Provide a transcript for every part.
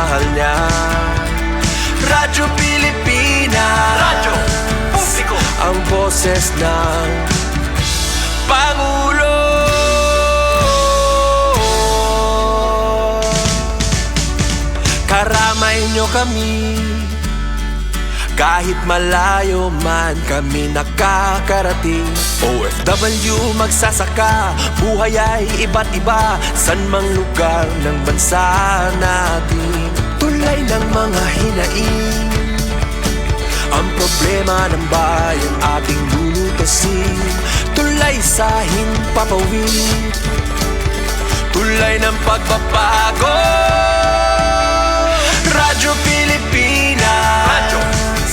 pagmamahal niya. Radyo Pilipinas, radyo publiko, ang boses ng Pangulo. Karamay nyo kami, kahit malayo man kami nakakarating. OFW magsasaka, buhay ay iba't iba, san mang lugar ng bansa natin. Tulay ng mga hinaing, ang problema ng bayan ating lulutasin. Tulay sa himpapawid, tulay ng pagbabago. Radyo Pilipinas, radyo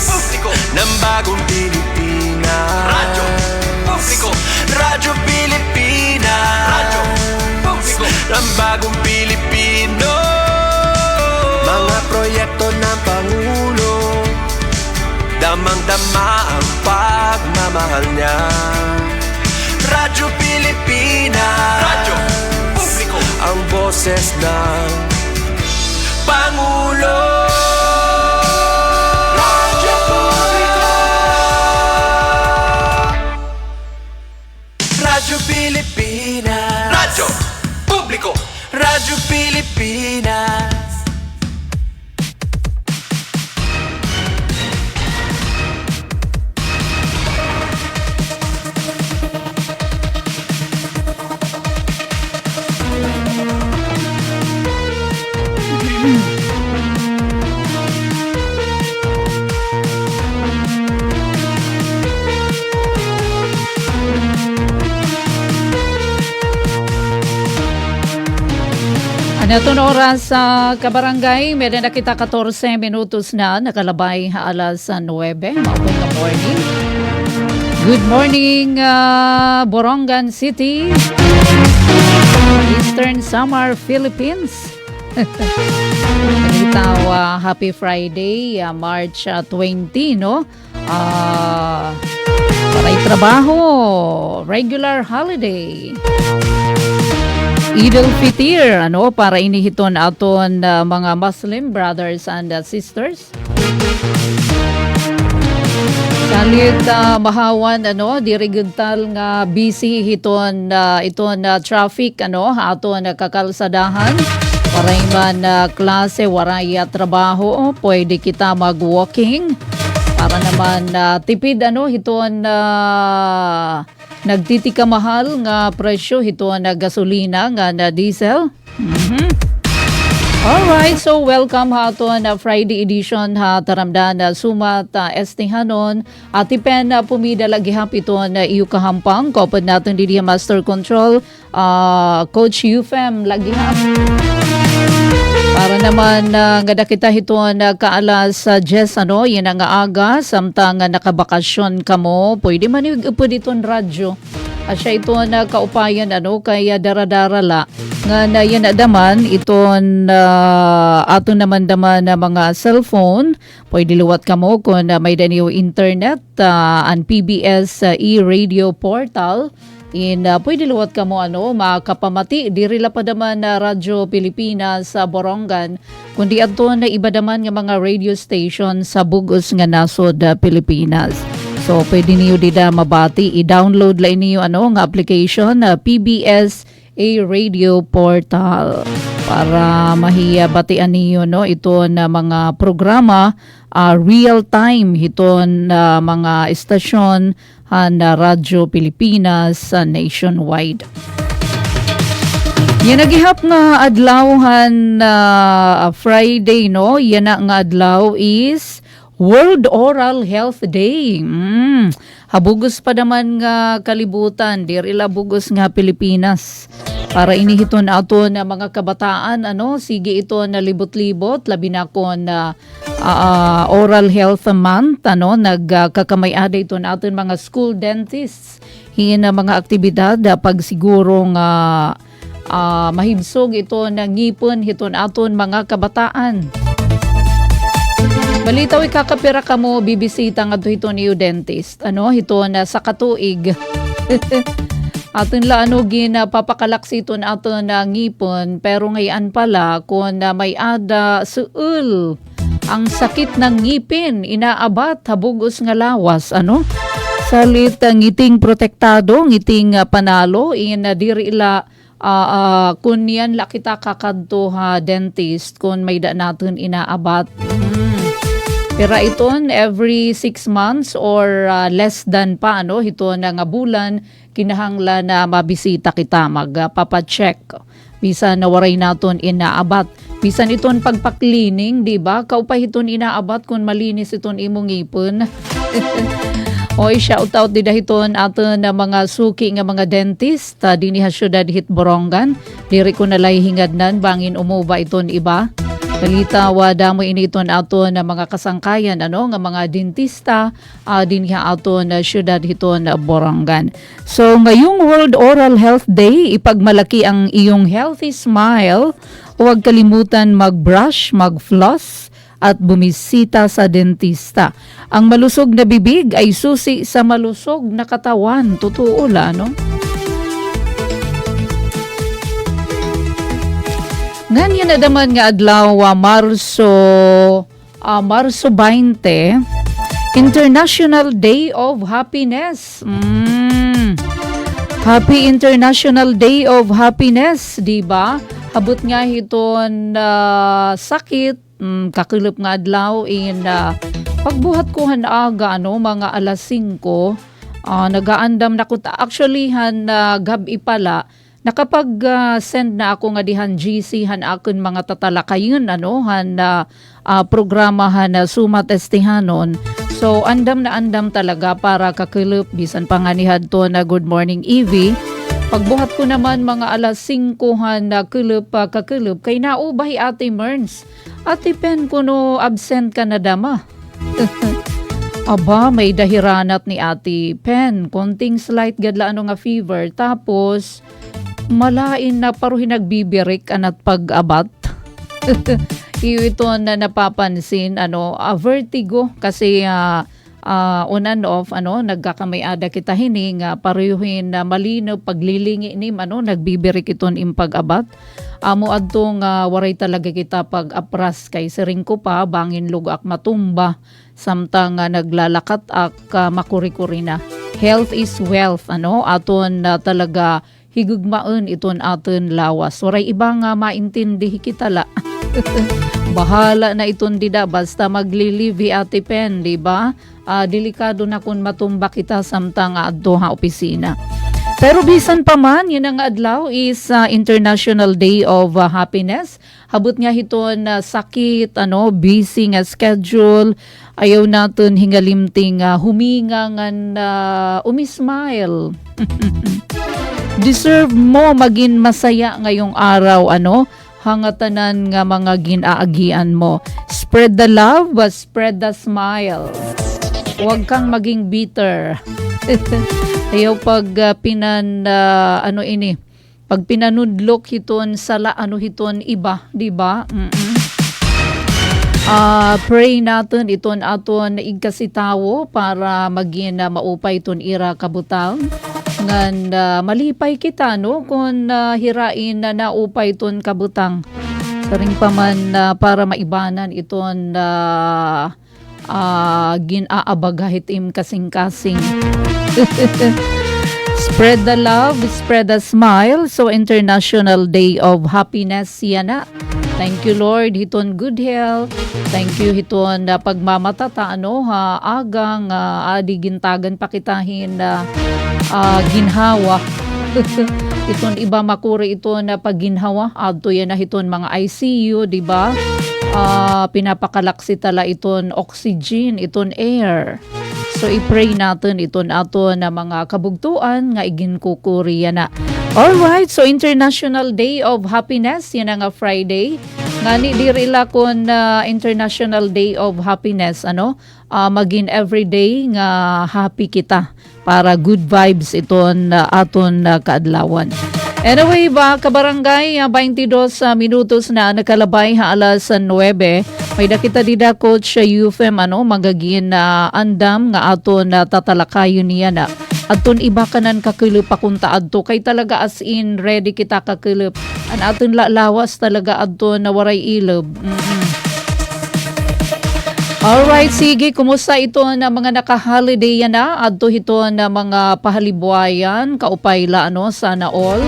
publiko ng bagong Pilipinas. Radyo publiko, Radyo Pilipinas, radyo publiko ng bagong Pilipino. Mga proyekto ng Pangulo, damang-dama ang pagmamahal niya. Radyo Pilipinas, radyo publiko, ang boses ng Pangulo. Radyo publiko, Radyo Pilipinas, radyo publiko, Radyo Pilipinas. Natun oras sa kabarangay, meron na kita 14 minutos na nakalabay alas 9. Maupong na morning. Good morning, Borongan City, Eastern Samar, Philippines. Nalitaw, happy Friday, March 20, no? Paray trabaho, regular holiday. Idul Fitr, para inihiton aton mga Muslim brothers and sisters. Salit mahawan dirigental nga busy hiton iton traffic aton kakalsadahan. Waray man klase, waray trabaho, pwede kita mag-walking para naman tipid hiton nagtitika mahal nga presyo hito na gasolina nga na diesel. Alright, so welcome hato na Friday edition ha taramdan na sumat estihanon at ipen na pumida lagi hapito na iyo kahampang kopod natin didi Master Control Coach Ufem lagi hap. Para naman nga kita hito na kaalas sa Jess yan ang aga samtang nakabakasyon kamo pwede man yung ipuditon radyo at siya ito na kaupayan kaya daradara la nga na yan adaman iton ato naman daman na mga cellphone pwede luwat kamo kung may daniyo internet ang PBS e-radio portal. Pwede luwat ka mo makapamati diri la pa daman na Radyo Pilipinas sa Borongan kundi ato na iba daman nga mga radio station sa bugos nga nasod Pilipinas. So pwede niyo dida mabati i-download la niyo nga application na PBS A-Radio Portal para mahiyabatian niyo ito na mga programa real time hiton mga estasyon na Radyo Pilipinas nationwide. Yan nagihap nga adlawhan Friday yan nga adlaw is World Oral Health Day. Habugos pa naman nga kalibutan diri la bugos nga Pilipinas. Para inihiton ato na mga kabataan sige ito na libot-libot labi na kon Oral Health Month nagkakamay-ada ito na aton mga school dentists hina mga aktibidad pag sigurong mahibsog ito na ngipon hiton aton mga kabataan. Balitaw ikakapira ka mo bibisita nga ito niyo dentist hito na sa katuig. Aton la ano ginapapakalaksiton aton na ngipon pero ngayon pala kung may ada suul ang sakit ng ngipin inaabat habugos nga lawas ano salit ngiting protektado ngiting panalo diri ila kun yan la kita kakadto ha dentist kun may da natin inaabat. Pero iton every 6 months or less than pa ano ito na nga bulan kinahanglan na mabisita kita magpapacheck bisan na waray naton inaabat bisan iton pagpa-cleaning di ba kaupay iton inaabat kung malinis iton imong ngipon. Oy, shout out di dahiton aton na mga suki nga mga dentist dinhi sa syudad Hitborongan. Diri ko nalay hingadnan bangin umuba iton iba. Balita damo initon aton na mga kasangkayan ano nga mga dentista dinhi aton na syudad hiton Borongan. So ngayong World Oral Health Day ipagmalaki ang iyong healthy smile. Huwag kalimutan mag-brush, mag-floss at bumisita sa dentista. Ang malusog na bibig ay susi sa malusog na katawan. Totoo la, no? Ganyan na naman nga adlaw Marso 20, International Day of Happiness. Happy International Day of Happiness, di ba? Habot nga hiton sakit kakilip nga adlaw pagbuhat ko aga ano mga alas 5 nagaandam na ko actually gabi pala nakapag send na ako nga dihan GC akon mga tatalakayon ano programa suma testihanon. So andam talaga para kakilip bisan panganihad to na Good Morning Evie. Pagbuhat ko naman mga alas 5 kakilip kay naubay Ate Merns. Ate Pen kuno absent ka na dama. Aba, may dahiranat ni Ate Pen. Konting slight gadla ano nga fever. Tapos, malain na paruhin nagbibirik anat pag-abat. Ito na napapansin, vertigo. Kasi on and off, nagkakamay-ada kita hining, paruyuhin na malino, paglilingi ni, nagbibirik iton impag-abat. Amo adtong waray talaga kita pag-apras kay siring ko pa, bangin lugak matumba, samtang naglalakat ak makuri-kuri na. Health is wealth, aton talaga higugmaon iton aton lawas. Waray ibang maintindi kita la. Bahala na iton dida basta maglilivi Ate Pen, di ba? Delikado na kung matumba kita samtang adto ha opisina. Pero bisan pa man, yun ang adlaw is International Day of Happiness. Habot nga hiton sakit, busy nga schedule. Ayaw natin hingalimting huminga nga umismile. Deserve mo maging masaya ngayong araw, hangatanan nga mga ginaagian mo. Spread the love, but spread the smile. Huwag kang maging bitter. Ayaw pag pag pinanudlok hiton sala hiton iba, di ba? Pray natin iton aton igkasitawo para maging maupay iton ira kabutang ngan malipay kita kung hirain na naupay iton kabutang. Saring pa man para maibanan iton ginaabagahit im kasing-kasing. Spread the love, spread the smile. So International Day of Happiness yana. Thank you Lord hiton good health. Thank you hiton pagmamatata agang adi gintagan pakitahin ginhawa. Iton iba makuri ito na pagginhawa adto yan na hiton mga ICU, di ba? Pinapakalaksi tala iton oxygen, iton air. So i-pray natin iton ato na mga kabugtuan nga iginkukuri yan na. Alright, so International Day of Happiness, yan nga Friday. Ngani dirila kon International Day of Happiness, maging everyday nga happy kita para good vibes iton aton kaadlawan. Anyway ba, kabarangay, 22 minutos na nakalabay alas 9. May dakita dida coach UFM magagin andam nga aton tatalakayon niya na. Adton iba kanan kakilip pakunta adto kay talaga as in ready kita kakilip. An aton lawas talaga adto na waray ilab. Alright, sige, kumusta ito na mga naka-holiday yan na? Adto ito na mga pahalibuayan, kaupayla sana all.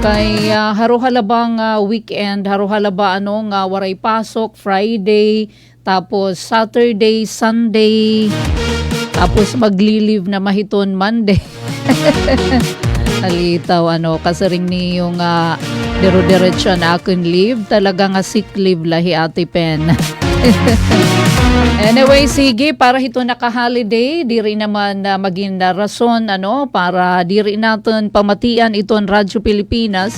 Kay haruhalabang weekend, haruhalaba nga waray pasok, Friday, tapos Saturday, Sunday, tapos magli-leave na mahiton Monday. Nalitaw kasaring ni yung dero-diretso na akong leave, talaga nga sick leave lahi Ate Pen. Anyway, sige, para ito naka-holiday, diri naman maging rason para diri natin pamatian iton Radyo Pilipinas.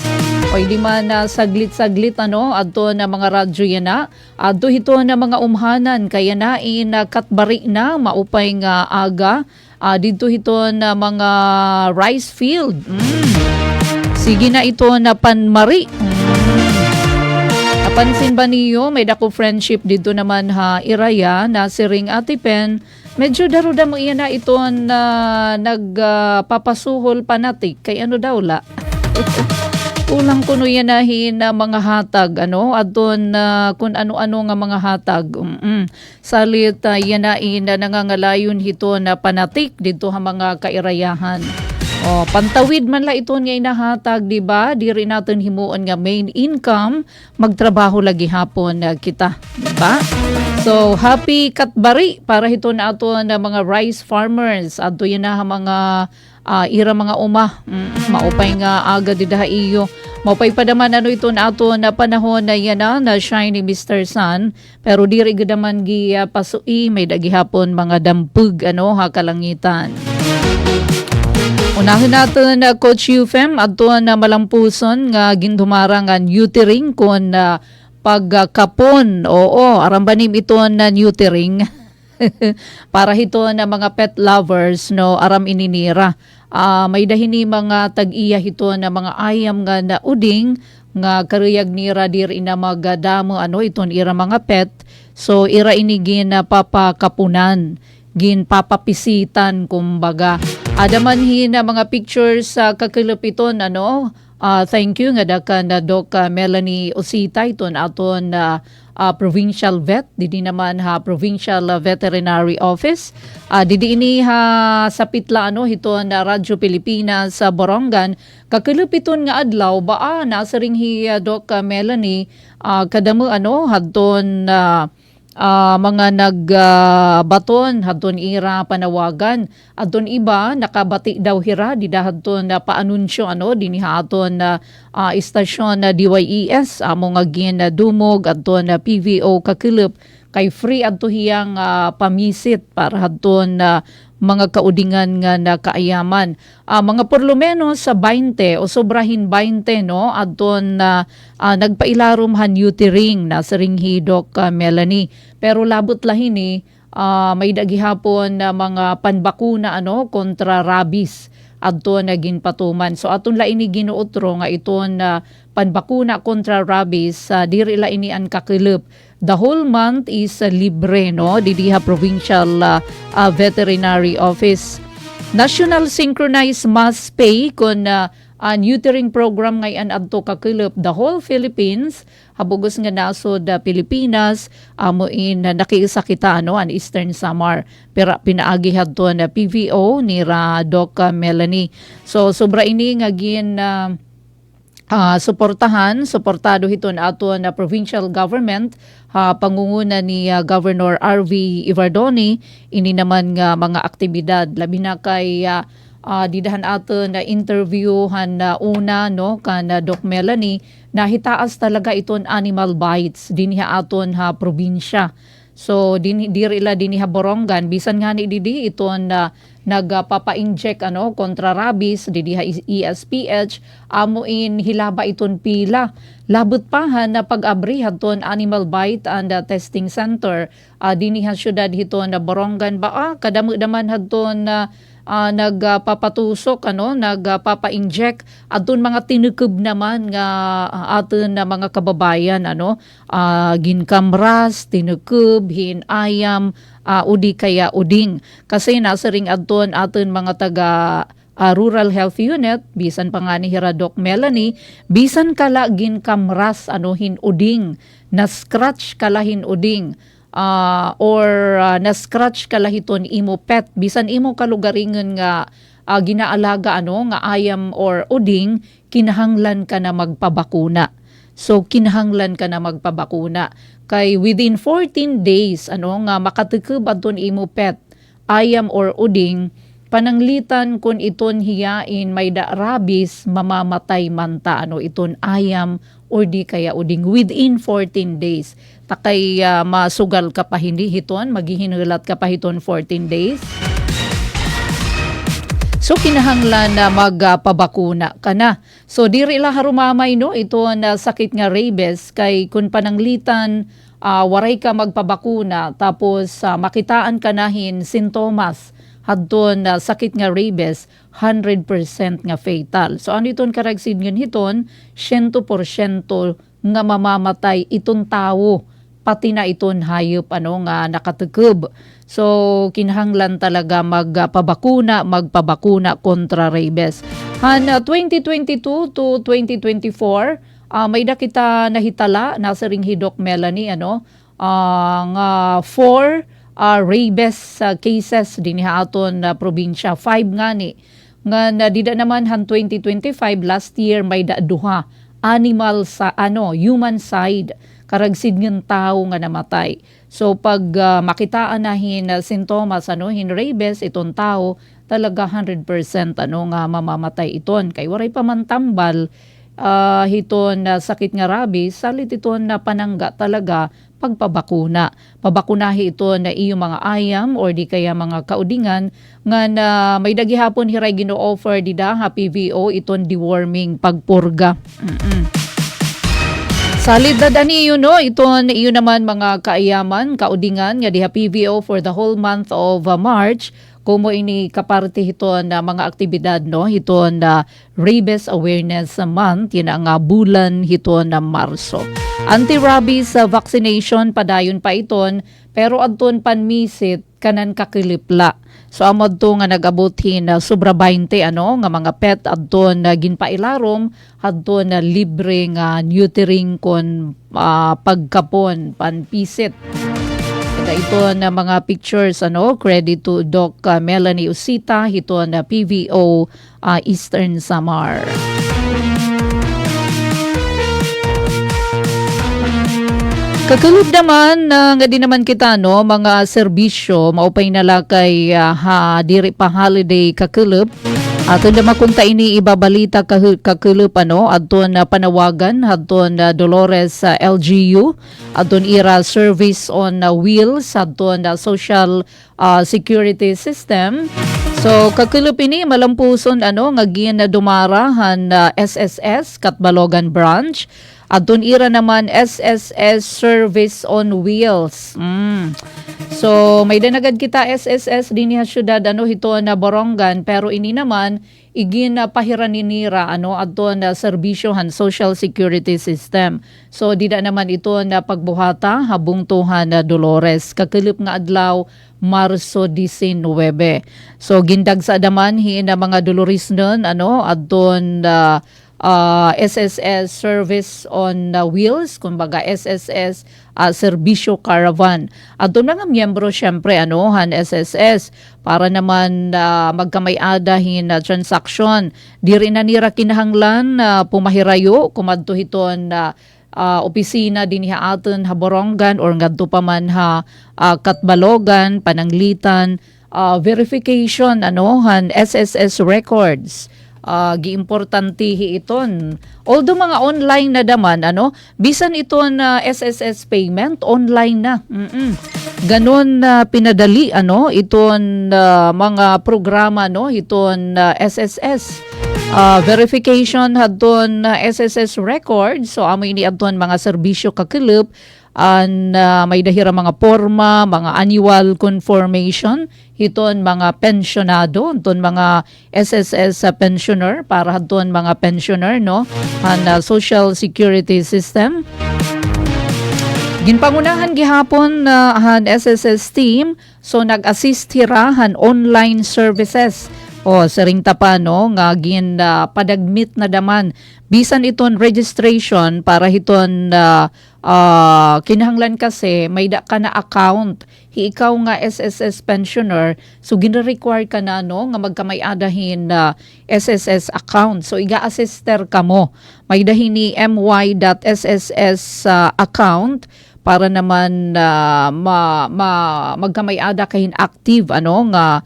O di man saglit-saglit adto na mga radyo yan na. Adto ito na mga umhanan kaya na katbari na maupay nga aga. Dito ito na mga rice field. Sige na ito na panmari. Napansin ba niyo, may dako friendship dito naman iraya na si Ring Ate Pen. Medyo daruda mo iyan na ito na nagpapasuhol panatik. Kay daw la? Ulang kuno yan na mga hatag, adon kung ano-ano nga mga hatag. Salit yan na nangangalayon hito na panatik dito ha mga kairayahan. Pantawid man la ito nga inahatag, di ba? Di rin natin himuon nga main income, magtrabaho lagi hapon kita, di ba? So, happy katbari para ito na ato na mga rice farmers. Ato yan na mga ira mga uma. Maupay nga aga di daha iyo. Maupay pa naman ito na ato na panahon na yan na shiny Mr. Sun. Pero di rin gadaman pasui, may dagi hapon mga dampug, kalangitan. Unahin natin Coach UFM ato na malampuson nga gindumara nga neutering kon pagkapon. Oo, arambanim ito na neutering. Para hito na mga pet lovers aram ininira. May dahini mga tag-iya hito na mga ayam nga na uding nga karuyag nira diri na magadamo iton ira mga pet. So ira inigin na papakapunan. Gin papapisitan kumbaga. Adaman na mga pictures sa kakilupiton thank you nga daka na Doc Melanie Osita iton aton provincial vet didi naman provincial veterinary office didi ini sa pitla hiton na Radyo Pilipinas sa Borongan kakilupiton nga adlaw baa nasaring Doc Melanie kadamo hadton mga nagbaton hadton ira panawagan adton iba nakabati daw hira di dahadton na paanunsyo dinhi aton istasyon na DYES amo nga dumog adton na PVO kakilip kay free adto hiyang pamisit para hadton mga kaudingan nga nakaayaman. Mga porlumeno sa 20 o sobrahin 20 adton nagpailarom neutering na sa ringhi Doc Melanie. Pero labot lahini may dagihapon na mga panbakuna kontra rabies adto na ginpatuman. So aton la ini ginuotro nga iton panbakuna kontra rabies diri la ini an kakilip. The whole month is libre didiha provincial veterinary office. National synchronized mass pay kun neutering program ngayon adto kakilip the whole Philippines habugos nga nasod Pilipinas amuin nakiisa kita an Eastern Samar pero pinaagi hadto na PVO ni Doc Melanie. So sobra ini nga gin suportado hiton ato na provincial government pangunguna ni Governor RV Ivardoni ini naman nga mga aktibidad labi na kay didahan ato na interviewhan na una kan Doc Melanie nahitaas talaga iton animal bites dinhi aton probinsya. So diri Borongan bisan nga ni didi iton nagpapa-inject kontra rabies didi ESPH amuin hilaba iton pila labot pa na pag-abri hadton animal bite and testing center dinhi syudad hiton na Borongan baa kadamo daman hadton nagpapatusok nagpapa-inject adton mga tinukub naman nga aton na mga kababayan ginkamras, tinukub, hinayam, udi kaya uding. Kasi nasa ring adton aton mga taga Rural Health Unit, bisan pa nga ni Doc Melanie, bisan kala ginkamras hinuding, na-scratch kala hinuding, or na-scratch kala hiton imo pet, bisan imo kalugaringan nga ginaalaga nga ayam or uding, kinahanglan ka na magpabakuna. So kinahanglan ka na magpabakuna. Kay within 14 days nga makatukub adton imo pet, ayam or uding, pananglitan kun iton hiyain may da rabies, mamamatay man ta iton ayam or di kaya uding within 14 days. Takay masugal ka pa hindi hiton, maghihinulat ka pa hiton 14 days. So kinahanglan na magpabakuna ka na. So diri la harumamay ito na sakit nga rabies kay kun pananglitan waray ka magpabakuna tapos makitaan ka nahin sintomas hadton sakit nga rabies 100% nga fatal. So ano iton karagsid ngan hiton 100% nga mamamatay iton tawo pati na iton hayop nga nakatukub. So kinahanglan talaga magpabakuna kontra rabies. 2022 to 2024 may da kita nahitala nasa ring Doc Melanie nga 4 rabies cases din aton probinsya. 5 nga ni nga nadida naman 2025 last year may duha animal sa human side karagsid ng tao nga namatay. So pag makitaan nahin sintomas hin rabies itong tao talaga 100% nga mamamatay iton kay waray pa man tambal hiton sakit nga rabies salit iton na panangga talaga pagpabakuna. Pabakunahi ito na iyo mga ayam or di kaya mga kaudingan nga na may dagihapon hiray gino-offer dida PVO iton deworming pagpurga. Salid na dani iton iyo naman mga kaayaman, kaudingan nga diha PVO for the whole month of March. Kumo ini kaparte hiton na mga aktibidad hiton na Rabies Awareness Month yun ang bulan hiton na Marso. Anti-rabies vaccination padayon pa iton pero adton panmisit kanan kakilipla. So amod to nga nag-abutin sobra 20 nga mga pet adton ginpailarom adton libre nga neutering kon pagkapon panpisit. Ito na mga pictures credit to Doc Melanie Usita hiton na PVO Eastern Samar. Kakulub naman nga di naman kita mga serbisyo maupay nala kay diri pa holiday kakulub. Aton naman kunta ini ibabalita kakulub adton panawagan adton Dolores LGU adton ira service on wheels adton social security system. So kakulub ini malampuson nga ginadumarahan SSS Katbalogan branch. Adun ira naman SSS Service on Wheels. So may danagad kita SSS din niya syudad hito na Borongan pero ini naman igin pahiran ninira adton na serbisyohan social security system. So dida naman ito na pagbuhata habung tuhan na Dolores kakilip nga adlaw Marso 19. So gindag sa adaman na mga Dolores nun adton SSS Service on Wheels, kumbaga SSS Serbisyo Caravan. At doon nga miyembro syempre han SSS para naman magkamay-adahin na transaction. Di rin na nira kinahanglan pumahirayo kumadto hiton opisina din aton ha Borongan or ngadto pa man Katbalogan, Pananglitan, verification han SSS records. Giimportantihi iton. Although mga online na daman, bisan iton SSS payment, online na. Ganon pinadali, iton mga programa, iton SSS. Verification hadton SSS records. So, amoy ni adton mga serbisyo kakilip, may dahira mga porma, mga annual confirmation, hiton mga pensionado, hiton mga SSS pensioner, para hiton mga pensioner, no? Social Security System. Ginpangunahan gihapon han SSS team, so nag-assist hirahan online services. O saring tapa no nga padagmit na daman bisan iton registration para hiton kinahanglan kasi may da ka na account ikaw nga SSS pensioner, so gina-require ka na no nga magkamay-adahin na SSS account, so iga-assister ka mo may dahin ni my.sss account para naman magkamay-ada kahin active nga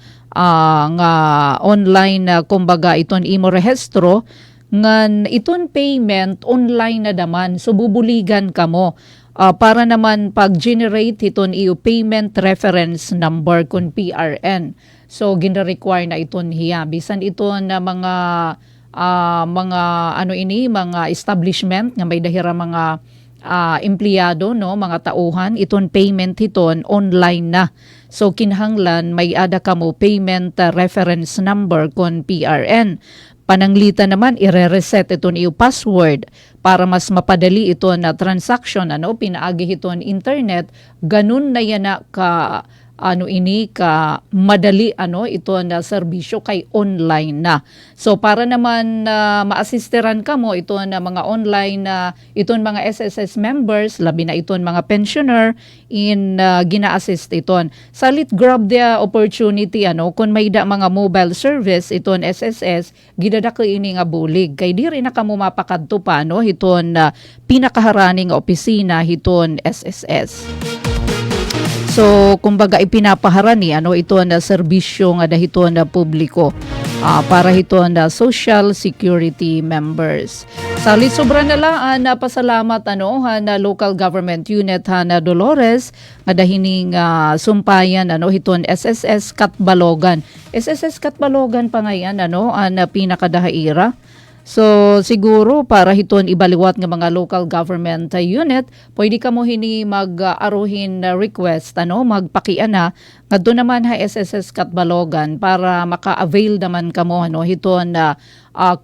online kumbaga iton imo rehistro ngan iton payment online na daman, so bubuligan kamo para naman pag-generate iton iyo payment reference number kun PRN, so gina-require na iton hiya bisan iton na mga mga establishment nga may dahira mga empleyado no, mga tauhan, iton payment hiton online na. So kinahanglan may ada kamo payment reference number kon PRN. Pananglita naman ire-reset iton iyo password para mas mapadali ito na transaction pinaagi iton internet, ganun na yana ka ka madali ito na serbisyo kay online na. So para naman maasisteran ka mo ito na mga online na iton mga SSS members, labi na iton mga pensioner in gina-assist iton. Salit grab the opportunity kung may da mga mobile service iton SSS, gidadako ini nga bulig kay diri na kamo mapakadto pa iton pinakaharaning opisina hiton SSS. So, kumbaga ipinapaharan ni ito na serbisyo nga dahito na publiko para ito na Social Security members. Salit sobra na lang pasalamat na local government unit na Dolores nga dahining sumpayan hiton SSS Katbalogan. SSS Katbalogan pa ngayon na pinakadahaira. So siguro para hiton ibaliwat ng mga local government unit, pwede ka mo hini mag-aruhin request magpakiana ngadto naman ha SSS Katbalogan para maka-avail naman kamo hiton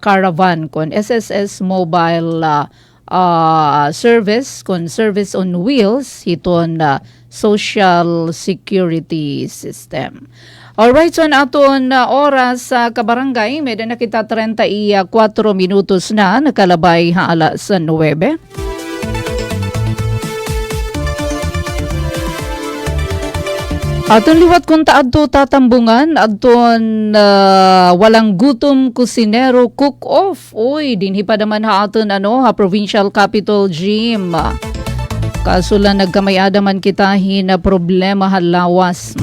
caravan kon SSS mobile service kon service on wheels hiton Social Security System. Alright, so aton oras sa kabarangay, medyo na kita 34 minutos na, nakalabay haala sa 9. Aton liwat kung taadto tatambungan, aton walang gutom kusinero cook-off. Uy, dinhi pa naman ha aton Provincial Capital Gym. Kaso lang nagkamay-ada man kita na problema halawas.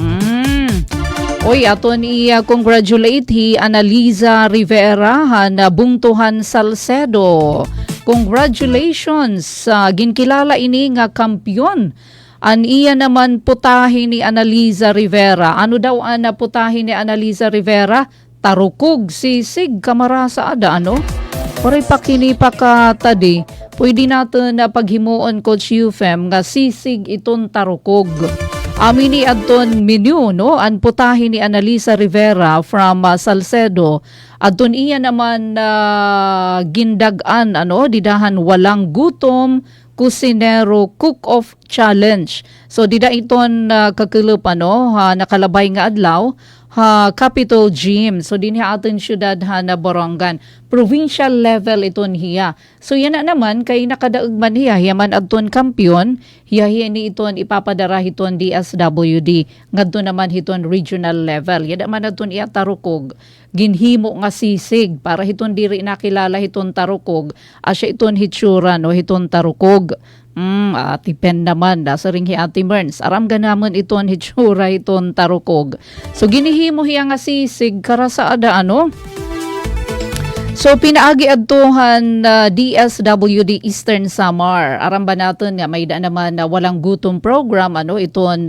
Oy, aton congratulate Analiza Rivera na Bungtuhan Salcedo. Congratulations ginkilala ini nga kampyon. An iya naman putahin ni Analiza Rivera. Ano daw ang putahin ni Analiza Rivera? Tarukog, sisig, kamarasa ada Paray pakini pa ka tadi. Pwede natin na paghimuon Coach Eufem nga sisig iton tarukog. Amini adton menu an putahin ni Analiza Rivera from Salcedo. Adton iya naman gindagan didahan walang gutom kusinero cook-off challenge. So dida iton kakulup nakalabay nga adlaw Capital Gym. So din aton syudad na Borongan. Provincial level iton hiya. So yan na naman kay nakadaog man hiya man adton kampyon, hiya ni iton ipapadara hiton DSWD. Ngadto naman hiton regional level. Yan man adton iya tarukog. Ginhimo nga sisig para hiton diri nakilala hiton tarukog. Asya iton hitsura hiton tarukog. Tipen naman sa ring Ate Merns. Aram ganamon iton hitsura iton tarukog. So ginihimo hiya nga sisig kara sa ada So pinaagi adtuhan DSWD Eastern Samar. Aram ba natin nga may da naman na walang gutom program iton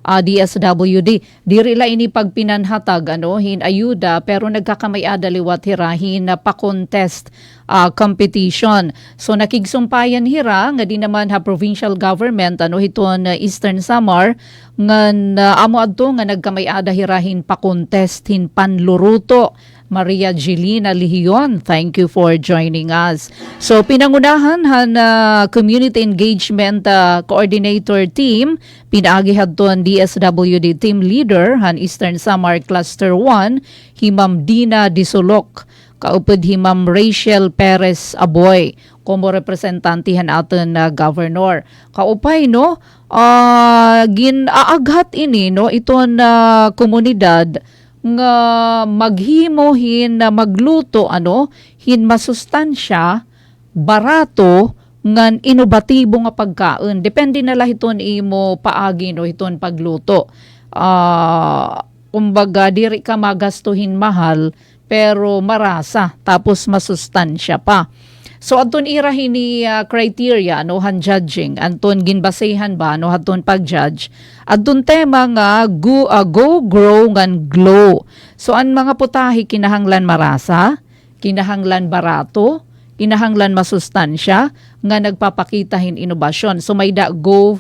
DSWD. Diri la ini pagpinanhatag hinayuda pero nagkakamay-ada liwat hirahin na pa-contest competition. So nakigsumpayan hira nga di naman provincial government hiton Eastern Samar nga amo adto nga nagkamay-ada hirahin pa-contest hin panluruto. Maria Jelina Lihion, thank you for joining us. So pinangunahan Community Engagement Coordinator Team, pinaagi hadton DSWD Team Leader Eastern Samar Cluster 1, Himam Dina Disulok, kaupod Himam Rachel Perez Aboy, como representante aton governor. Kaupay ginaaghat ini iton komunidad nga maghimo hin magluto hin masustansya barato ngan inobatibo nga pagkaon. Depende na lang hiton imo paagi hiton pagluto. Kumbaga diri ka magastuhin mahal pero marasa tapos masustansya pa. So aton irahin ni criteria han judging, anton ginbasehan ba haton pag-judge. Adton tema nga go grow ngan glow. So an mga putahe kinahanglan marasa, kinahanglan barato, kinahanglan masustansya nga nagpapakita hin inobasyon. So may da go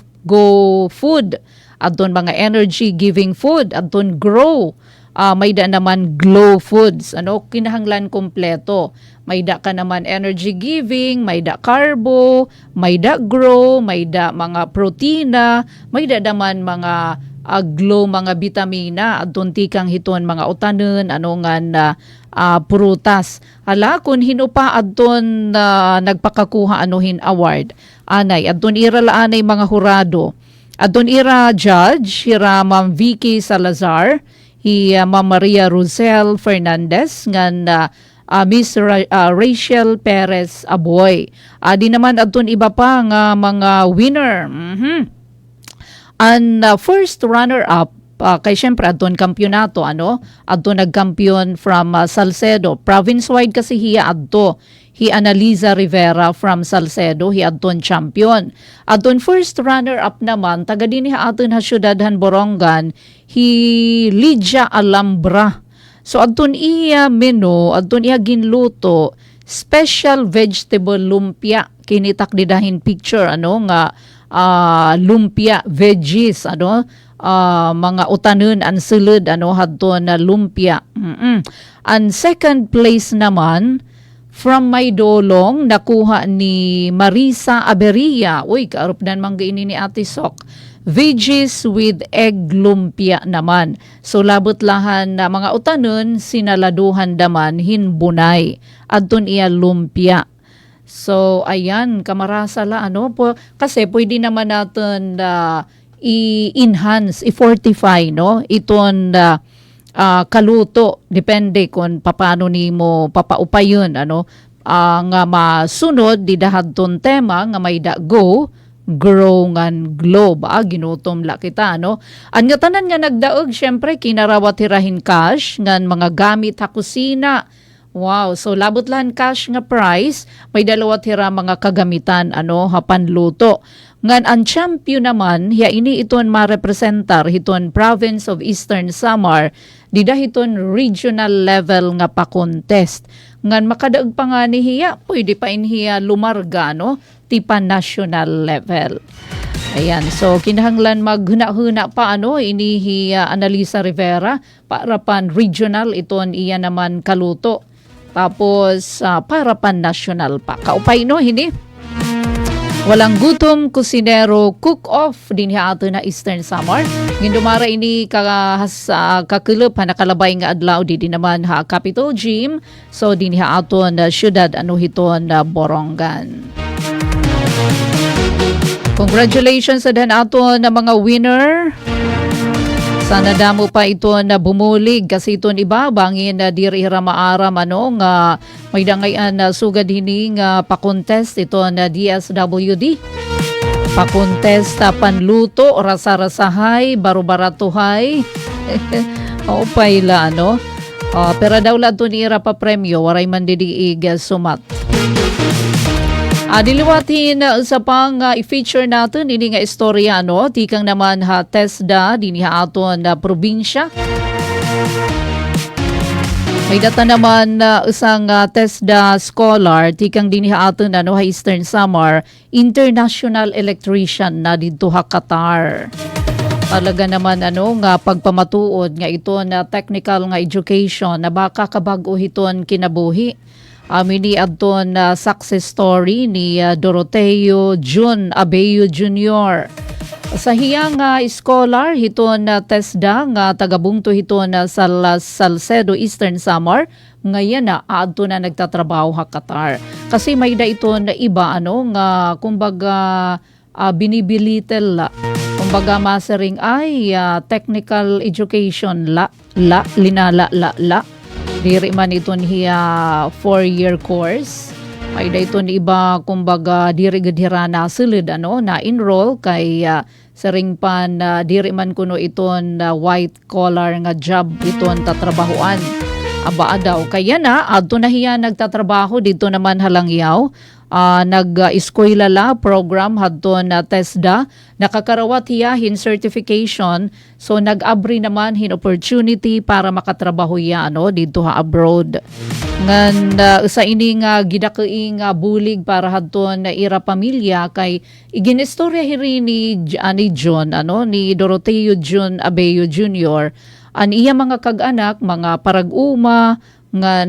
food, adton mga energy giving food, adton grow. May da naman glow foods, kinahanglan kompleto. May da ka naman energy giving, may da carbo, may da grow, may da mga protina, may da naman mga glow, mga vitamina, adton tikang hiton mga utanon, prutas. Hala, kung hinupa adton nagpakakuha hin award, anay, adton ira laanay mga hurado. Adton ira judge, hira Ma'am Vicky Salazar, Ma'am Maria Rosel Fernandez, ngan Miss Rachel Perez Aboy. Di naman adton iba pa nga mga winner. And first runner-up, kay syempre adton kampyonato, adton nagkampiyon from Salcedo. Province-wide kasi hiya adto. Hi Analiza Rivera from Salcedo, hi adton champion. Adton first runner-up naman, taga din aton syudadhan Borongan, hi Lydia Alhambra. So adton iya menu, adton iya ginluto, special vegetable lumpia. Kinitak didahin picture nga lumpia veggies, mga utanon ang sulod hadton na lumpia. And second place naman from Maydolong, nakuha ni Marisa Aberia. Uy, kaarupdan manggaini ni Ate Sok. Veggies with egg lumpia naman. So labot lahan na mga utanon, sinaladuhan daman hinbunay. Adton iya lumpia. So ayan, kamarasa la kasi pwede naman natin i-enhance, i-fortify iton kaluto, depende kung paano nimo papaupayon nga masunod di dahadton tema nga may da go grow ngan glow ba ginutom la kita an nga tanan nga nagdaog syempre kinarawat hirahin cash ngan mga gamit ha kusina. Wow, so labot lan cash nga price, may dalawat hira mga kagamitan panluto. Ngan ang champion naman, hiya ini iton ma-representar hiton Province of Eastern Samar, dida hiton regional level nga pa-contest. Ngan makadaog pa nga ni hiya, pwede pa inhiya lumarga tipa national level. Ayan, so kinahanglan maghuna-huna pa ini hiya Analisa Rivera para pan regional iton iya naman kaluto. Tapos para pan national pa. Kaupay hindi? Walang gutom, kusinero, cook-off din ato na Eastern Samar. Gindumara ini kakilop nakalabay nga adlaw di naman Capitol Gym. So din ato na syudad hiton na Borongan. Congratulations sa dan ato na mga winner. Sana damo pa ito na bumulig kasi ito iba bangin na diri maaram nga may dangayan na sugad hini nga pa-contest ito na DSWD. Pa-contest panluto, rasa-rasahay, baru-baratuhay. O paila Pero daw lang ito ni ira pa premyo, waray man didiig sumat. Diliwatin sa pang i-feature natin ini nga istorya tikang naman TESDA dinhi aton probinsya. May data naman isang TESDA scholar tikang dinhi aton Eastern Samar international electrician na didto Qatar. Talaga naman nga pagpamatuod nga ito na technical nga education na baka kabag-o hiton kinabuhi. Mini adton success story ni Doroteo Jun Abeyo Jr. Sa hiyang scholar hiton TESDA nga tagabungto hiton sa Salcedo Eastern Samar ngayon na adto na nagtatrabaho Qatar. Kasi may da ito na iba nga kumbaga binibilitel la. Kumbaga masering ay technical education linala. Diri man iton hiya 4-year course. May da iton iba kumbaga diri gedhira na sulod na enroll kay sering pan diri man kuno iton white collar nga job iton tatrabahuan. Aba daw kaya na adto na hiya nagtatrabaho dito naman halangyaw. Nag-eskwela la program hadton TESDA nakakarawat hiyahin certification so nag-abri naman hin opportunity para makatrabaho ya dito abroad ngan sa ini nga gidakeing bulig para hadton ira pamilya kay iginistorya hiri ni John ni Doroteo Jun Abeyo Jr. An iya mga kag-anak mga parag-uma nga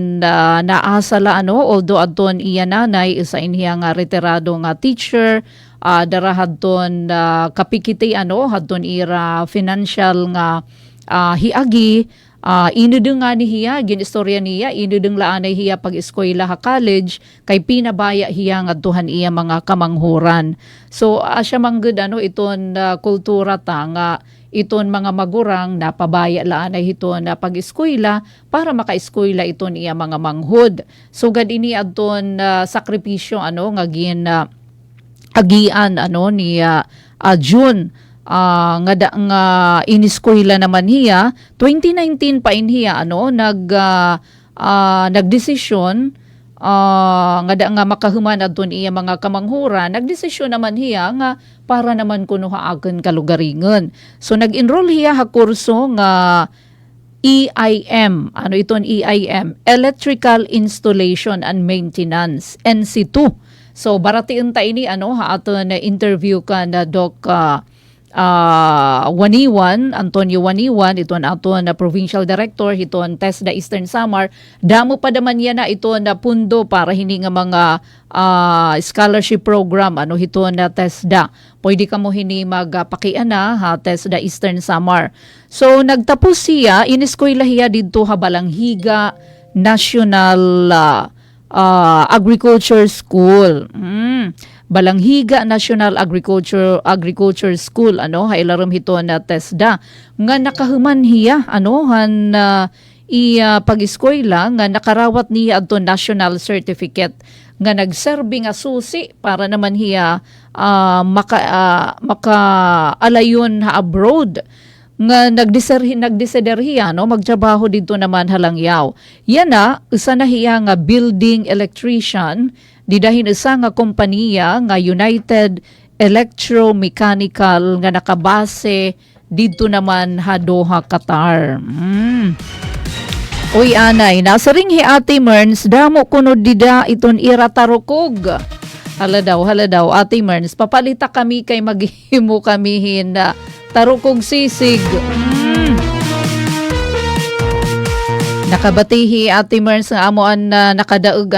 naasala although adton iya nanay isa inhiya nga retirado nga teacher darahadton kapikiti hadton ira financial nga hiagi inudeng nga ni hiya ginistorya niya inudeng laanay hiya pag-eskwela college kay pinabaya hiya nga tuhan iya mga kamanghuran so asya manggod iton kultura ta nga iton mga magurang napabaya laan ay hiton na pag-eskwela para maka-eskwela iton iya mga manghud. So gad ini adton sakripisyo nga gin agian ni June nga iniskwela naman hiya 2019 pa inhiya nagdesisyon nga makahuman adton iya mga kamanghuran nagdesisyon naman hiya nga para naman kuno haagen kalugaringon so nag-enroll hiya ha kurso nga EIM iton EIM Electrical Installation and Maintenance NC2 so baratiin ta ini aton na interview ka na Doc Waniwan, Antonio Waniwan, ito na aton na provincial director, ito ang TESDA Eastern Samar. Damo pa naman yan na ito na pundo para hindi nga mga scholarship program, ito na TESDA. Pwede ka mo hini magpakiana TESDA Eastern Samar. So nagtapos siya, iniskwela hiya dito Balanghiga National Agriculture School. Balanghiga National Agriculture School hailaram hito na TESDA nga nakahuman hiya pag-eskwela nga nakarawat niya adto national certificate nga nagserbi nga susi para naman hiya maka-alayon abroad nga nagdesider hiya magtrabaho dito naman halangyaw. Yan na isa na hiya nga building electrician didahin isa nga kompanya nga United Electromechanical nga nakabase dito naman Doha, Qatar. Uy anay, nasa ring hi Ate Merns, damo kuno dida iton ira tarukog. Hala daw Ate Merns, papalita kami kay maghimo kamihin na tarukog sisig. Nakabatihi Ate Merns nga amoan na nakadaog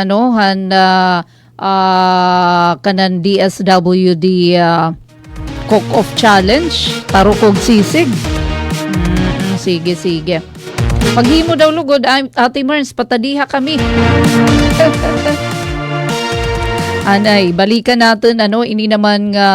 kanan DSWD Cook-Off Challenge tarukog sisig. Sige. Paghimo daw lugod Ate Merns, patadiha kami. Anay, balikan natin ini naman nga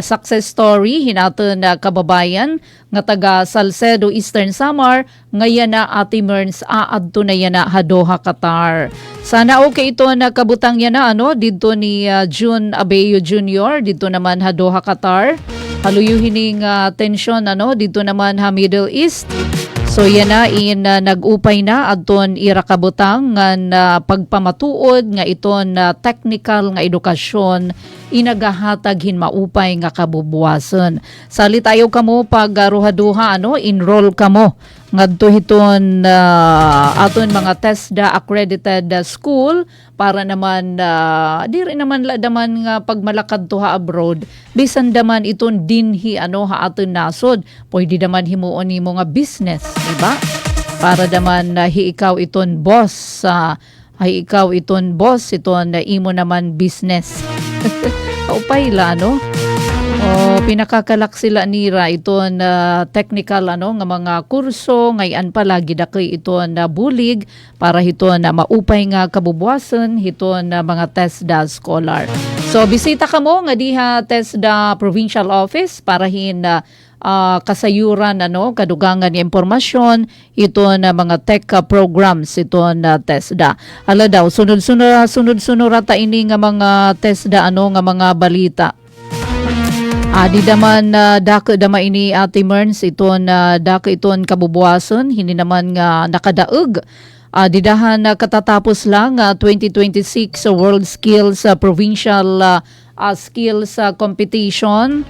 success story hinaton na kababayan nga taga Salcedo Eastern Samar ngayon na Ate Merns aadto na yan na Doha, Qatar. Sana okay ito na kabutang yan na dito ni June Abeyo Jr. dito naman Doha, Qatar. Haluyuhin ng tensyon dito naman Middle East. So yan na nag-upay na adton ira kabutang nga pagpamatuod nga iton technical nga edukasyon inagahatag hinmaupay nga kabubuwason. Sali tayo kamo pag ruhaduha enroll kamo ngadto hiton aton mga TESDA accredited school para naman diri naman daman nga pagmalakad tuha abroad bisan daman iton dinhi ha aton nasod pwede daman himuon nimo nga business, di ba? Para daman ikaw iton boss ikaw iton boss iton imo naman business. Kaupay la pinakakalak sila nira iton technical nga mga kurso ngayon palagi dakoy iton bulig para hiton maupay nga kabubuwasan hiton mga TESDA scholar. So bisita kamo nga diha TESDA Provincial Office para kasayuran kadugangan nga impormasyon iton mga tech programs iton TESDA. Ala daw sunod-sunod rata ini nga mga TESDA nga mga balita. Di daman dako dama ini Ate Merns iton dako iton kabubuwason hindi naman nga nakadaog. Didahan katatapos lang 2026 World Skills Provincial Skills Competition.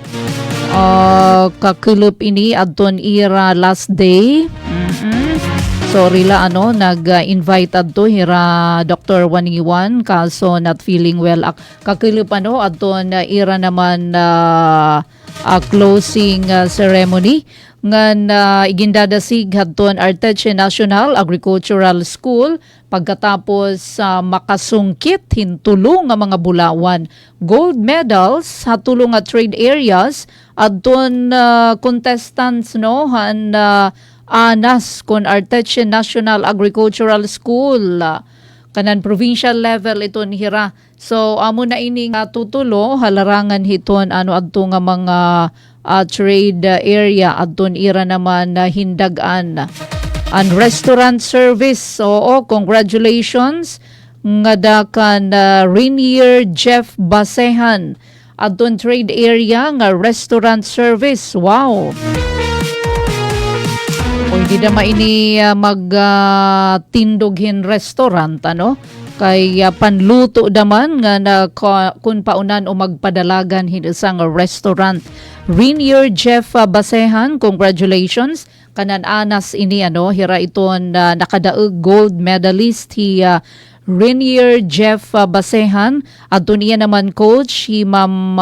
Kakulup ini adton ira last day. Sorry la nag-invite adto hira Dr. Waniwan kaso not feeling well. Kakulup adton ira naman closing ceremony ngan igindadasig hadton Arteche National Agricultural School pagkatapos makasungkit hintulong nga mga bulawan gold medals hatulong nga trade areas adton contestants anas kon Arteche National Agricultural School kanan provincial level iton hira. So amo na ini tutulo halarangan hiton adto nga mga trade area adton ira naman hindagan and restaurant service. Oo, congratulations nga dakan Rainier Jeff Basehan adton trade area nga restaurant service. Wow. Pwede na maini magtindoghin restaurant kay panluto daman nga kun paunan o magpadalagan isang restaurant. Rainier Jeff Basehan, congratulations kanan anas ini hira iton nakadaog gold medalist Rainier Jeff Basehan adto niya naman coach Ma'am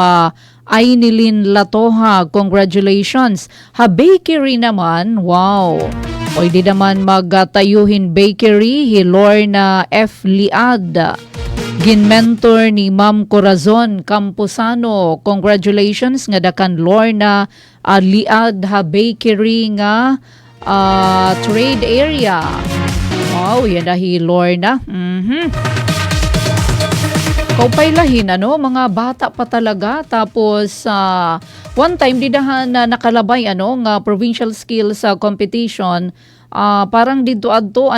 Ainilin Latoha, congratulations. Bakery naman, wow. Pwede naman magtayuhin bakery, Lorna F. Liad. Ginmentor ni Ma'am Corazon Camposano, congratulations nga dakan Lorna Liad bakery nga trade area. Wow, yan dahil Lorna. Kaupaylahin mga bata pa talaga tapos one time didahan nakalabay nga provincial skills competition parang dito adto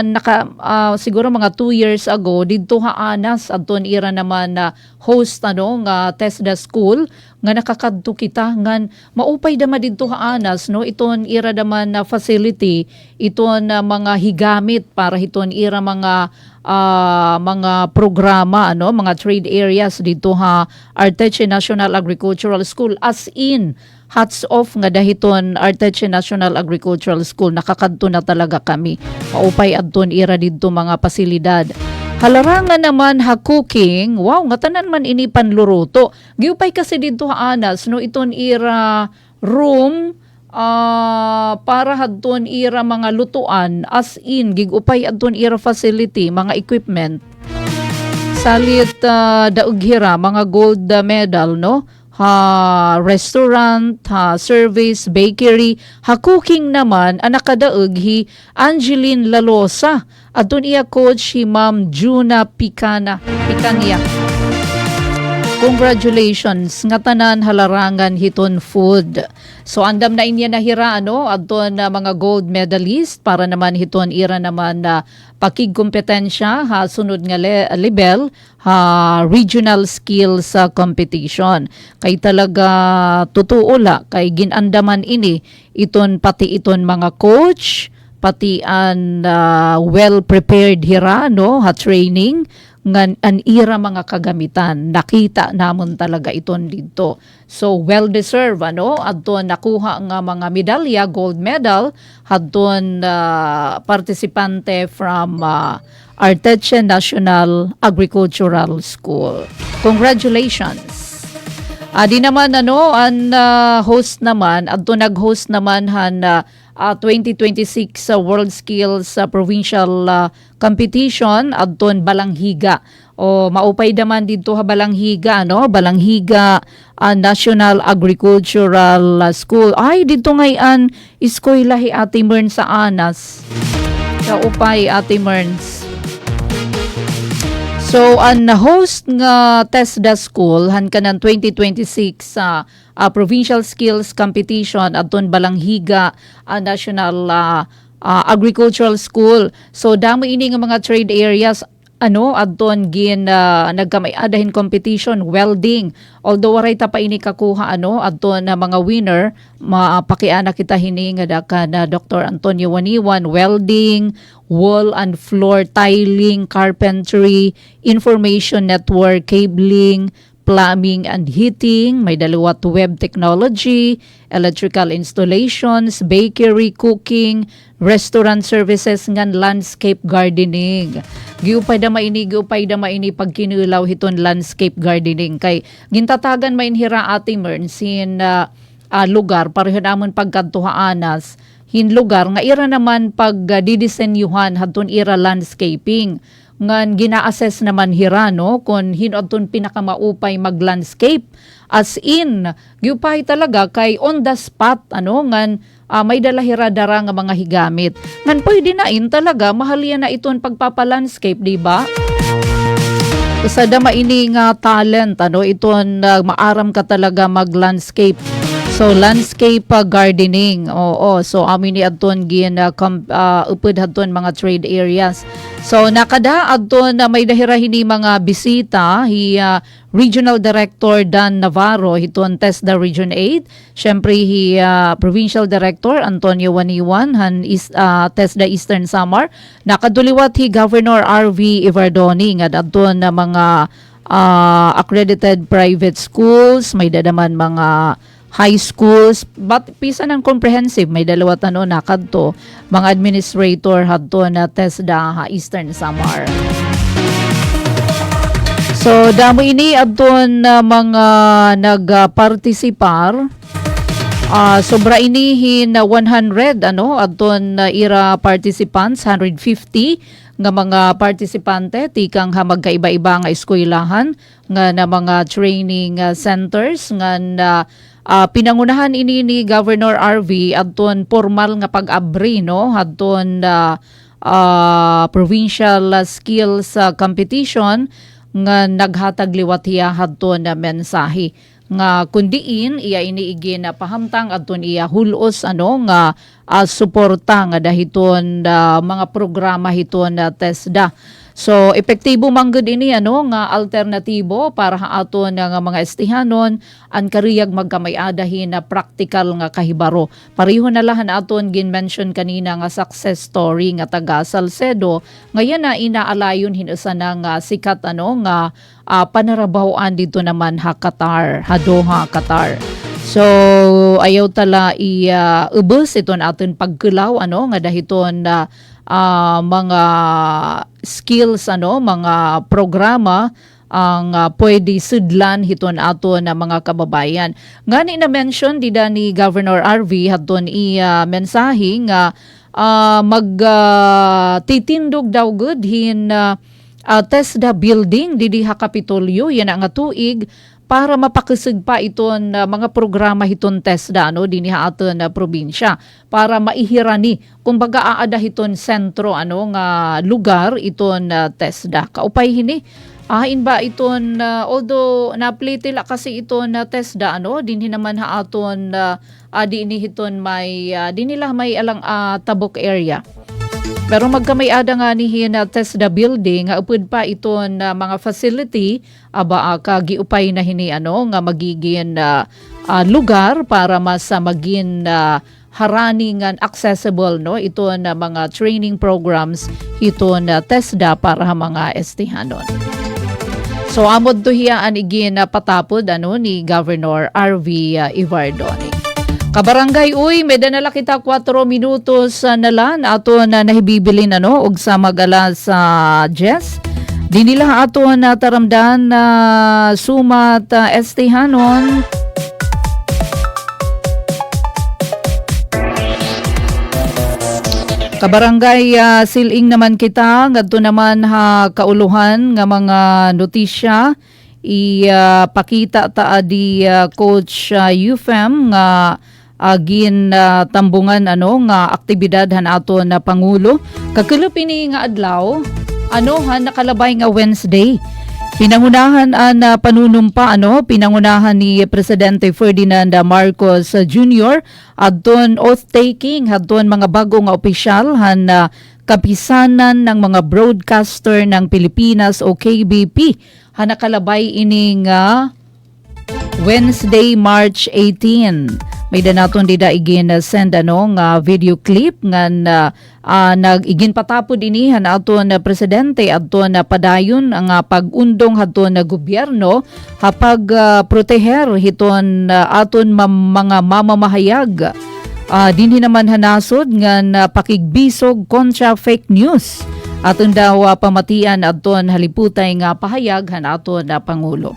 siguro mga 2 years ago dito haanas adton ira naman host nga TESDA school nga nakakadto kita ngan maupay dama dito haanas iton ira naman facility iton mga higamit para hiton ira mga programa mga trade areas dito Arteche National Agricultural School as in hats off nga dahiton Arteche National Agricultural School nakakadto na talaga kami maupay adton ira dito mga pasilidad. Halarangan naman cooking, wow nga tanan man ini panluruto giupay kasi dito anas iton ira room para hadton ira mga lutuan as in gigupay adton ira facility mga equipment salit daog hira mga gold medal restaurant service bakery cooking naman nakadaog Angeline Lalosa adton iya coach Ma'am Juna Picania. Congratulations nga tanan halarangan hiton food. So andam na inya nahira adton mga gold medalist para naman hiton ira naman pakigkompetensya sunod nga level regional skills competition. Kay talaga totoo la kay ginandaman ini iton pati iton mga coach pati an well prepared hira no ha training ngan an ira mga kagamitan nakita namon talaga iton dito. So well deserved adton nakuha nga mga medalya, gold medal hadton partisipante from Arteche National Agricultural School. Congratulations. Di naman an host naman adto nag-host naman han 2026 World Skills Provincial Competition adton Balanghiga. O maupay naman dito ha Balanghiga Balanghiga National Agricultural School. Ay dito ngayon eskwela hi Ate Mern sa Anas. Kaupay Ate Merns. So, ang host nga TESDA School, han ka ng 2026 Provincial Skills Competition at doon Balanghiga National Agricultural School. So, damo ini nga mga trade areas adton gin nagkamay-adahin competition welding, although waray ta pa ini kakuha adton na mga winner mapakiana kita hini nga daka na Dr. Antonio Waniwan welding, wall and floor tiling, carpentry, information network, cabling, plumbing and heating, may daliwat web technology, electrical installations, bakery, cooking, restaurant services ngan landscape gardening. Giupay da maini pagkinulaw hiton landscape gardening kay gintatagan mainhira Ate Mern sin lugar pareho namon pagkadtuhaanas hin lugar nga ira naman pag didisenyuhan hadton ira landscaping ngan gina-assess naman hira kung hinodton pinakamaupay mag-landscape as in giupay talaga kay on the spot ngan may dalahira dara nga mga higamit ngan pwede na talaga mahal yan na iton pagpapalandscape di ba? Sa dama ini nga talent iton maaram ka talaga mag-landscape. So landscape gardening. So amin ni adton gin upod hadton mga trade areas. So nakada adton may dahira hini mga bisita Regional Director Dan Navarro hiton TESDA Region 8. Syempre Provincial Director Antonio Waniwan han TESDA Eastern Samar. Nakaduliwat Governor RV Ivardoni nga adton na mga accredited private schools, may dadaman mga high schools, but pisa ng comprehensive, may dalawa nakadto, mga administrator hadto na TESDA Eastern Samar. So, damo ini adton mga nagpartisipar. Sobra inihin 100 adton ira participants, 150 nga mga partisipante tikang magkaiba-iba nga eskwelahan nga na mga training centers nga pinangunahan ini ni Governor RV adton formal nga pag-abri adton provincial skills competition nga naghatag liwat hiya hadton na mensahe nga kundiin iya iniigi na pahamtang adton iya hulos nga suporta nga dahiton mga programa hiton TESDA. So epektibo manggod ini nga alternatibo para aton nga mga estihanon an kariyag magkamay-adahin na practical nga kahibaro. Pareho na lahan aton gin-mention kanina nga success story nga taga Salcedo ngayon na inaalayon hinusa nga sikat nga panarabahoan dito naman Qatar, Doha, Qatar. So ayaw tala ubos iton aton pagkulaw nga dahiton mga skills mga programa ang pwede sudlan hiton aton na mga kababayan. Ngani na mention dida ni Governor RV haton mensahe nga titindog daw gud hin TESDA building didi Kapitolyo yan nga tuig para mapakisig pa iton mga programa hiton TESDA dinhi aton probinsya para maihirani kumbaga aada hiton sentro nga lugar iton TESDA kaupay hini inba iton although naplitila kasi iton TESDA dinhi naman aton dinhi hiton may dinila may alang Tabok area. Pero magkamay-ada nga nihin TESDA building, upod pa iton mga facility, kagiupay na hini nga magiging lugar para mas maging harani nga accessible no ito na mga training programs ito na TESDA para mga estihanon. So amod to hiyaan igin na patapod ni Governor RV Ivardoni. Kabarangay uy, may danala kita 4 minutos na lan ato na nahibibilin og sa magala sa Jess. Di nila ato na taramdan na sumat estihanon. Kabarangay siling naman kita ngadto naman kauluhan nga mga notisya ipakita ta di Coach UFM nga agin tambungan nga aktibidad ato na Pangulo. Kakilupini nga adlaw nakalabay nga Wednesday. Pinangunahan panunumpa pinangunahan ni Presidente Ferdinand Marcos Jr. adton oath taking adton mga bago nga opisyal kapisanan ng mga broadcaster ng Pilipinas o KBP nakalabay ini nga Wednesday, March 18. May danaton dida igin send nga video clip nga nag-igin patapod ini aton presidente adton padayon ang pag-undong adton na gobyerno hapag proteher hiton aton mga mamamahayag. Dinhi naman hanasod nga pakigbisog kontra fake news. Aton daw pamatian adton haliputay nga pahayag aton na Pangulo.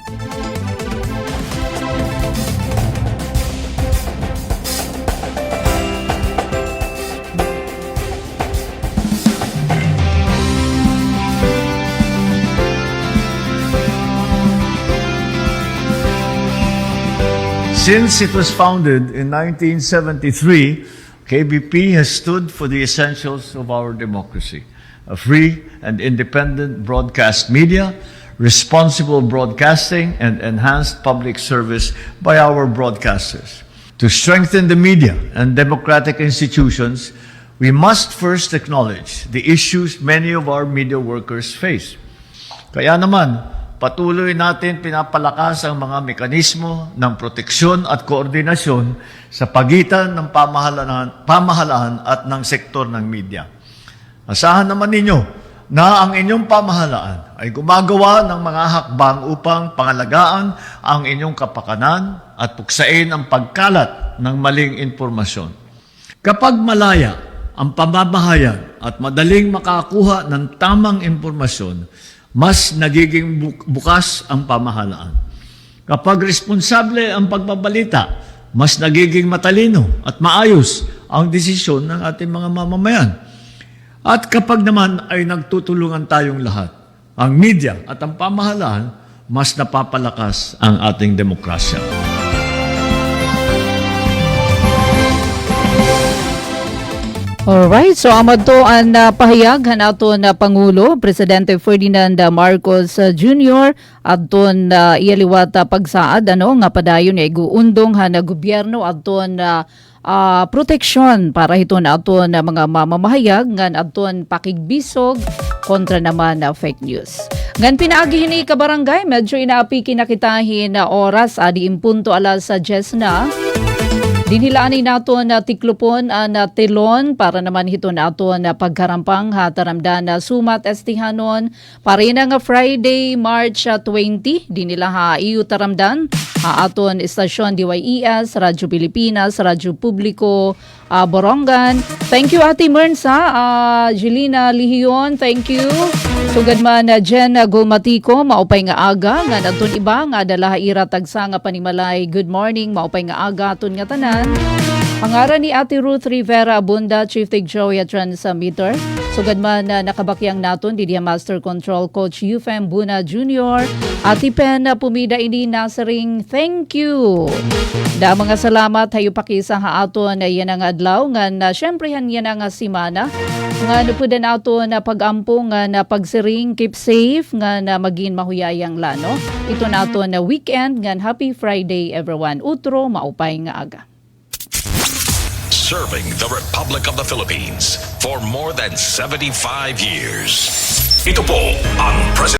Since it was founded in 1973, KBP has stood for the essentials of our democracy: a free and independent broadcast media, responsible broadcasting, and enhanced public service by our broadcasters. To strengthen the media and democratic institutions, we must first acknowledge the issues many of our media workers face. Kaya naman, patuloy natin pinapalakas ang mga mekanismo ng proteksyon at koordinasyon sa pagitan ng pamahalaan at ng sektor ng media. Asahan naman ninyo na ang inyong pamahalaan ay gumagawa ng mga hakbang upang pangalagaan ang inyong kapakanan at puksain ang pagkalat ng maling impormasyon. Kapag malaya ang pamamahayag at madaling makakuha ng tamang impormasyon, mas nagiging bukas ang pamahalaan. Kapag responsable ang pagbabalita, mas nagiging matalino at maayos ang desisyon ng ating mga mamamayan. At kapag naman ay nagtutulungan tayong lahat, ang media at ang pamahalaan, mas napapalakas ang ating demokrasya. Alright, so amad to ang pahayag ato na Pangulo, Presidente Ferdinand Marcos Jr. adton ialiwat pagsaad nga padayon ay guundong na gobyerno adton proteksyon para hiton aton mga mamamahayag ngan adton pakigbisog kontra naman fake news. Ngan pinaagi ni kabarangay medyo inaapi kinakitahin na oras adi impunto alas sa 10 na. Dinhilaan nato na tiklupon na telon para naman hito nato na pagkarampang hataramdan na sumat estihanon para nga Friday, March 20. Dinila iu taramdan aton istasyon DYES, Radyo Pilipinas, Radyo Publiko, Borongan. Thank you Ate Merns Jelina Lihion, thank you. Sugad man Jen Gulmatiko, maupay nga aga, nga naton iba nga dalaha ira tagsa nga panimalay. Good morning, maupay nga aga aton nga tanan. Pangaran ni Ate Ruth Rivera Abunda, Chief Tig Joey at Transmitter. Sugad man nakabakyang naton di Master Control Coach UFM Buna Jr. Ati Pen pumida ini nasering thank you. Da mga salamat hayo pakisa ha aton na yan ang adlaw nga syempre yan ang simana. Nga po din ato na pagampo nga na pagsiring keep safe nga na maging mahuyayang lano. Ito na ato na weekend nga happy Friday everyone. Utro maupay nga aga. Serving the Republic of the Philippines for more than 75 years. Ito po ang President